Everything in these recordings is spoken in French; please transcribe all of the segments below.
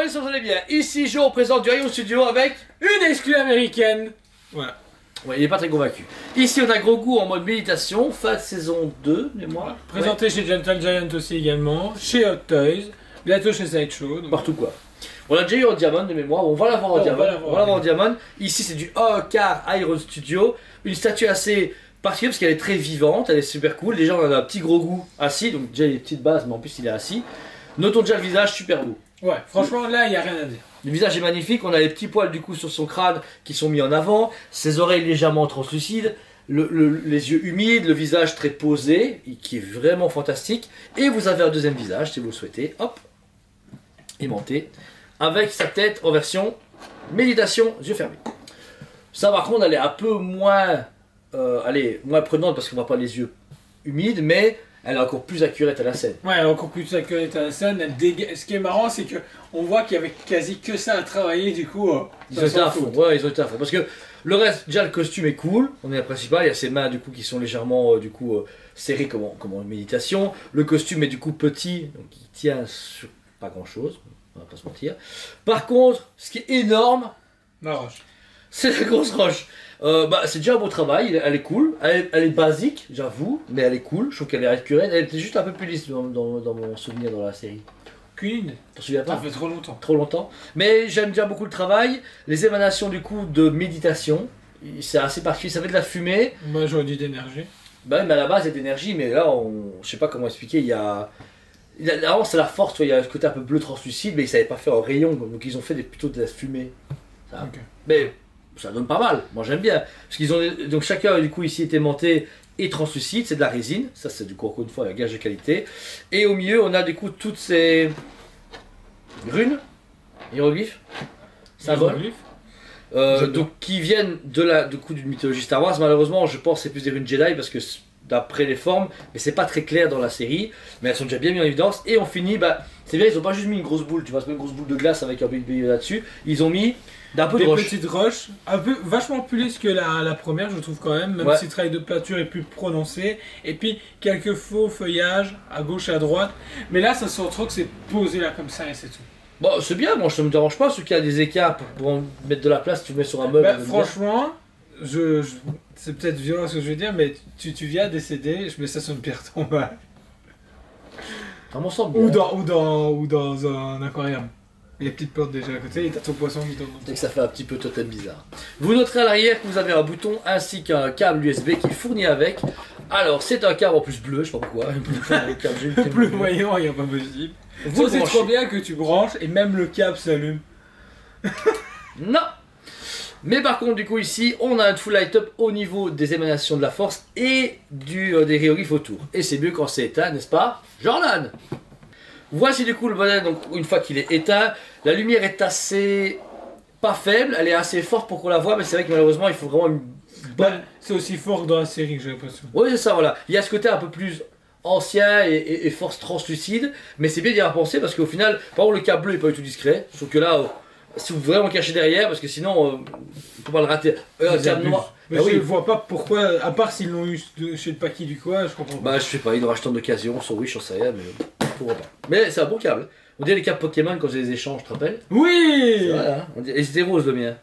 j'espère que vous allez bien. Ici, je représente du Rayon Studio avec une exclue américaine. Voilà. Ouais, il est pas très convaincu. Ici, on a Gros Goût en mode méditation, fin de saison 2, mémoire. Présenté chez Gentle Giant aussi également, chez Hot Toys, bientôt chez Sideshow. Donc... Partout quoi. On l'a déjà eu en diamant de mémoire, on va l'avoir en diamant. On va l'avoir en diamant. Ici, c'est du Car Iron Studio, une statue assez particulière parce qu'elle est très vivante, elle est super cool. Déjà, on a un petit Gros Goût assis, donc déjà il y a des petites bases, mais en plus il est assis. Notons déjà le visage super beau. Ouais, franchement là, il n'y a rien à dire. Le visage est magnifique, on a les petits poils du coup sur son crâne qui sont mis en avant, ses oreilles légèrement translucides, les yeux humides, le visage très posé, qui est vraiment fantastique. Et vous avez un deuxième visage si vous le souhaitez, hop, aimanté, avec sa tête en version méditation, yeux fermés. Ça par contre elle est un peu moins, moins prenante parce qu'on voit pas les yeux humides, mais elle est encore plus accurate à la scène. Ouais, elle est encore plus accurate à la scène. Ce qui est marrant, c'est que on voit qu'il y avait quasi que ça à travailler, du coup. Ils ont été à fond. Ouais, ils ont été à fond. Parce que le reste, déjà le costume est cool. On est la principale. Il y a ses mains du coup qui sont légèrement serrées comme en méditation. Le costume est du coup petit, donc il tient sur pas grand chose. On va pas se mentir. Par contre, ce qui est énorme, la roche. C'est la grosse roche. C'est déjà un beau travail, elle est cool, elle est basique, j'avoue, mais elle est cool, je trouve qu'elle est accurate, elle était juste un peu plus lisse dans mon souvenir dans la série. Aucune. T'en souviens pas? Ça fait trop longtemps. Trop longtemps. Mais j'aime déjà beaucoup le travail, les émanations du coup de méditation, c'est assez particulier, ça fait de la fumée. Moi j'aurais dit d'énergie. Bah mais à la base il y a d'énergie, mais là je sais pas comment expliquer, avant c'est la force, il y a ce côté un peu bleu translucide, mais ils savaient pas faire en rayon, donc ils ont fait plutôt de la fumée. Ça. Okay. Mais ça donne pas mal, moi j'aime bien. Parce qu'ils ont donc chacun du coup ici est aimanté et translucide, c'est de la résine, ça c'est du coup encore une fois un gage de qualité. Et au milieu on a du coup toutes ces runes, hiéroglyphes, symboles, donc qui viennent d'une mythologie Star Wars. Malheureusement je pense que c'est plus des runes Jedi parce que d'après les formes, mais c'est pas très clair dans la série, mais elles sont déjà bien mis en évidence. Et on finit, c'est bien, ils ont pas juste mis une grosse boule, tu vois, c'est pas une grosse boule de glace avec un bébé là-dessus, ils ont mis d'un peu de roche. Des petites roches, un peu vachement plus lisses que la première, je trouve quand même si le travail de peinture est plus prononcé, et puis quelques faux feuillages à gauche et à droite, mais là ça se retrouve que c'est posé là comme ça et c'est tout. Bon, c'est bien, moi ça me dérange pas, ceux qui a des écarts pour mettre de la place, tu mets sur un meuble. Franchement, c'est peut-être violent ce que je veux dire, mais tu viens décéder, je mets ça sur une pierre tombale. Ça m'en semble bien. Ou dans un aquarium. Il y a des petites portes déjà à côté et t'as ton poisson qui tombe. C'est que ça fait un petit peu totem bizarre. Vous noterez à l'arrière que vous avez un bouton ainsi qu'un câble USB qui est fourni avec. Alors c'est un câble en plus bleu, je sais pas pourquoi. Bleu voyant, il n'y a pas possible. C'est trop bien que tu branches et même le câble s'allume. Non. Mais par contre, du coup, ici, on a un full light up au niveau des émanations de la force et des hiéroglyphes autour. Et c'est mieux quand c'est éteint, n'est-ce pas, Jordan? Voici du coup le modèle, donc une fois qu'il est éteint, la lumière est assez pas faible, elle est assez forte pour qu'on la voit, mais c'est vrai que malheureusement, il faut vraiment une bonne... C'est aussi fort dans la série que j'ai l'impression. Oui, c'est ça, voilà. Il y a ce côté un peu plus ancien et force translucide, mais c'est bien d'y avoir pensé parce qu'au final, par exemple, le câble bleu n'est pas du tout discret, sauf que là... Si vous vraiment cachez derrière, parce que sinon, on ne peut pas le rater. Noir. Mais je ne vois pas pourquoi, à part s'ils l'ont eu chez le paquet du quoi, je comprends pas. Je sais pas, ils l'ont acheté en occasion, sur Wish, j'en sais rien, mais pourquoi pas. Mais c'est un bon câble. On dirait les câbles Pokémon quand j'ai les échanges, tu te rappelles? Oui. Voilà, et c'était rose le mien.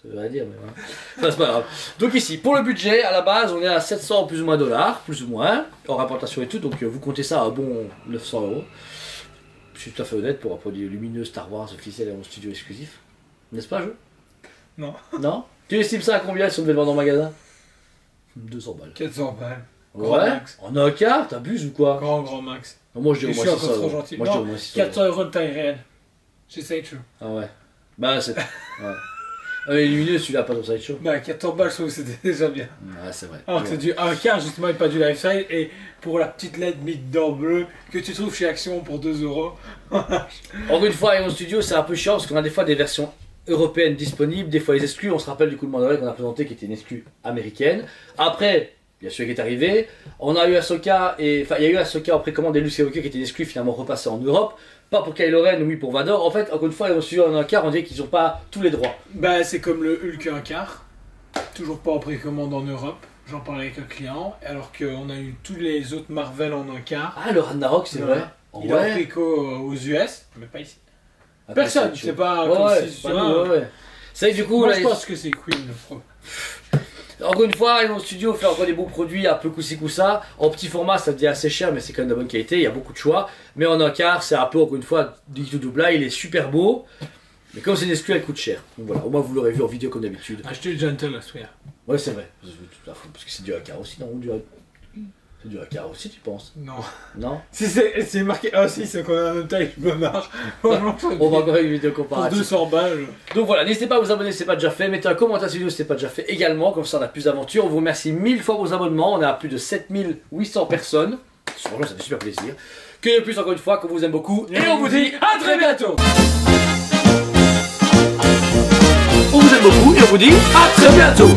Ça veut rien dire, mais voilà. Enfin, c'est pas grave. Donc ici, pour le budget, à la base, on est à 700 plus ou moins dollars, plus ou moins, hors importation et tout, donc vous comptez ça à un bon 900 €. Je suis tout à fait honnête pour un produit lumineux Star Wars officiel et en studio exclusif. N'est-ce pas, jeu? Non. Non? Tu estimes ça à combien si on devait le vendre en magasin? 200 balles. 400 balles. Ouais? En un quart? T'abuses ou quoi? Grand max. Non, moi je dis au moins 600 trop gentil. Moi, non, 400 € de taille réelle. Chez Sideshow. Ah ouais. C'est... ouais. Les lumineux, celui-là pas dans Sideshow. 400 balles, je trouve que c'était déjà bien. Ouais, c'est vrai. Alors que c'est du 1 quart justement et pas du lifestyle. Et pour la petite LED mid d'or bleu que tu trouves chez Action pour 2 €. Encore une fois, Iron Studio, c'est un peu chiant parce qu'on a des fois des versions européennes disponibles, des fois les exclus. On se rappelle du coup de Mandalorian qu'on a présenté qui était une exclue américaine. Après, il y a celui qui est arrivé. On a eu Ahsoka il y a eu Ahsoka en précommande et Luke Skywalker qui était une exclue finalement repassée en Europe. Pas pour Kylo Ren, oui pour Vador. En fait, encore une fois, Iron Studio en un quart, on dirait qu'ils n'ont pas tous les droits. C'est comme le Hulk 1 quart. Toujours pas en précommande en Europe. J'en parlais avec un client, alors qu'on a eu tous les autres Marvel en un quart. Ah, le Ragnarok, c'est vrai. Il est en préco aux US, mais pas ici. Personne, c'est pas ouais, comme ouais, si c'est pas nous, ouais. C'est vrai que du coup, moi là, je pense que c'est Queen le pro. encore une fois, mon studio fait encore des bons produits un peu coup-ci coup-ça. En petit format, ça devient assez cher, mais c'est quand même de bonne qualité. Il y a beaucoup de choix. Mais en un quart, c'est un peu, encore une fois, du double A. Il est super beau. Mais comme c'est une exclu, elle coûte cher. Donc voilà, au moins vous l'aurez vu en vidéo comme d'habitude. Achetez le Gentle à Swear. Ouais, c'est vrai. Parce que c'est du A-quart aussi, non? C'est du A-quart aussi, tu penses? Non. Non? Si c'est marqué A aussi, c'est qu'on a la même taille, je me marche. On va encore une vidéo Pour comparative. 200 balles. Donc voilà, n'hésitez pas à vous abonner si ce n'est pas déjà fait. Mettez un commentaire sur la vidéo si ce n'est pas déjà fait également. Comme ça, on a plus d'aventures. On vous remercie 1000 fois pour vos abonnements. On est à plus de 7800 personnes. Franchement, ça fait super plaisir. Que de plus, encore une fois, qu'on vous aime beaucoup. Et on vous dit à très bientôt. On vous aime beaucoup et on vous dit à très bientôt.